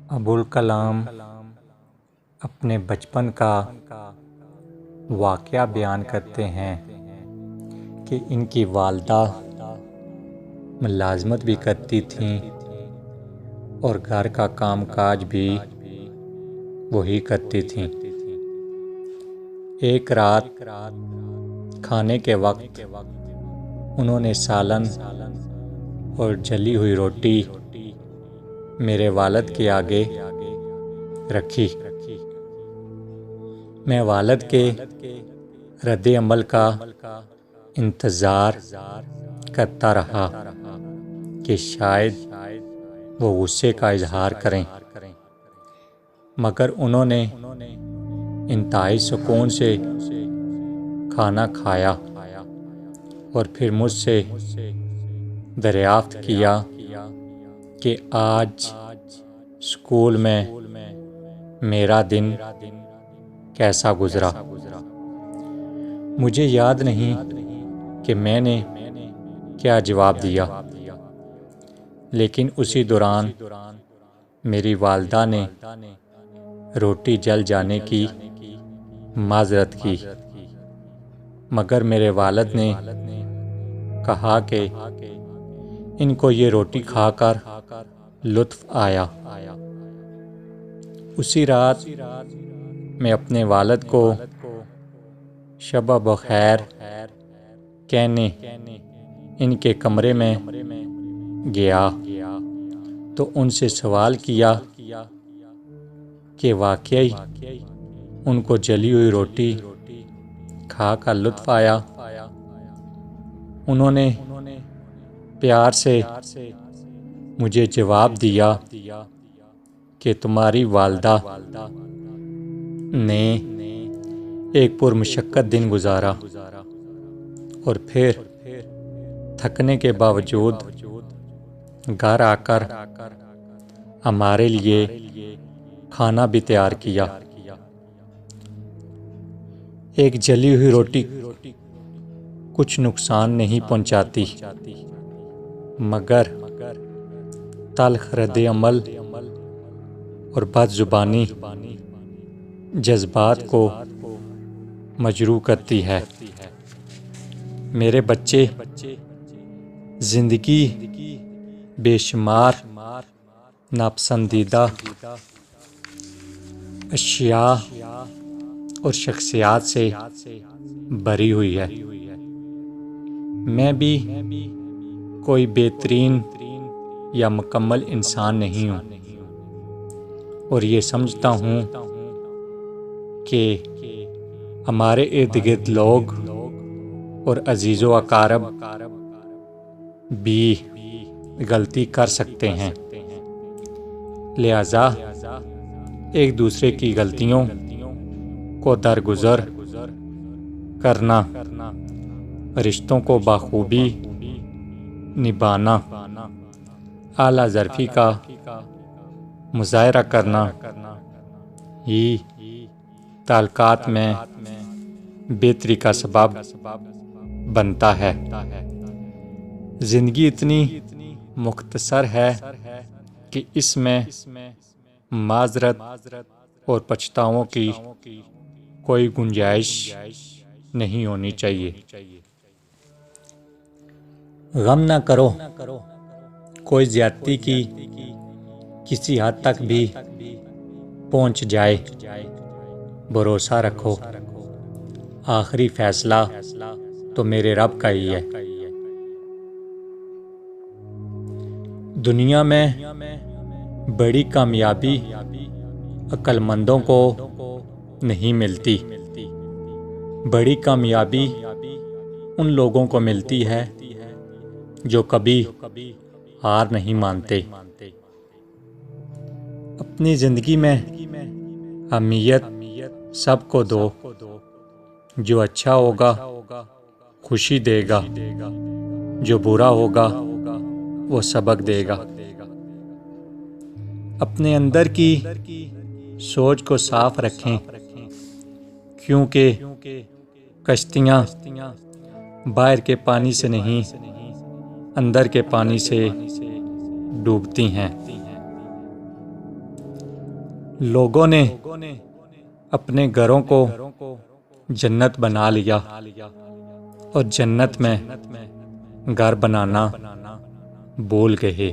अबुल कलाम अपने बचपन का वाक़या बयान करते हैं कि इनकी वालिदा मुलाज़मत भी करती थीं और घर का कामकाज भी वही करती थीं। एक रात खाने के वक्त उन्होंने सालन और जली हुई रोटी मेरे वालिद के आगे रखी। मैं वालिद के रद्द अमल का इंतज़ार करता रहा कि शायद वो गुस्से का इजहार करें, मगर उन्होंने इंतहाई सुकून से खाना खाया और फिर मुझसे दरियाफ्त किया कि आज स्कूल में मेरा दिन कैसा गुज़रा। मुझे याद नहीं कि मैंने क्या जवाब दिया, लेकिन उसी दौरान मेरी वालिदा ने रोटी जल जाने की माज़रत की, मगर मेरे वालिद ने कहा कि इनको ये रोटी खाकर लुत्फ़ आया। उसी रात मैं अपने वालिद को शब बखैर कहने इनके कमरे में गया तो उनसे सवाल किया कि वाकई उनको जली हुई रोटी खाकर लुत्फ़ आया। उन्होंने प्यार से मुझे जवाब दिया कि तुम्हारी वालिदा ने एक पुरमशक्क़त दिन गुजारा और फिर थकने के बावजूद घर आकर हमारे लिए खाना भी तैयार किया। एक जली हुई रोटी कुछ नुकसान नहीं पहुंचाती, मगर तल्ख़ रद्द अमल और बदज़ुबानी जज्बात को मजरूह करती है। मेरे बच्चे ज़िंदगी बेशुमार नापसंदीदा अशिया और शख्सियात से भरी हुई है। मैं भी कोई बेहतरीन या मुकम्मल इंसान नहीं हूँ और ये समझता हूँ कि हमारे इर्द गिर्द लोग और अजीज़ो अकारब भी गलती कर सकते हैं, लिहाजा एक दूसरे की गलतियों को दरगुज़र करना, रिश्तों को बाखूबी निभाना, आला ज़र्फ़ी का मुज़ाहरा करना ही ताल्लुकात में बेहतरी का सबब बनता है। ज़िंदगी इतनी मुख्तसर है कि इसमें माज़रत और पछतावों की कोई गुंजाइश नहीं होनी चाहिए। गम ना करो, कोई ज़्यादती की किसी हद तक भी पहुंच जाए, भरोसा रखो आखिरी फ़ैसला तो मेरे रब का ही है। दुनिया में बड़ी कामयाबी अक्लमंदों को नहीं मिलती। बड़ी कामयाबी उन लोगों को मिलती है जो कभी हार नहीं मानते। अपनी ज़िंदगी में अहमियत सबको दो, जो अच्छा होगा खुशी देगा, जो बुरा होगा वो सबक देगा। अपने अंदर की सोच को साफ रखें, क्योंकि कश्तियाँ बाहर के पानी से नहीं अंदर के पानी से डूबती हैं। लोगों ने अपने घरों को जन्नत बना लिया और जन्नत में घर बनाना भूल गए।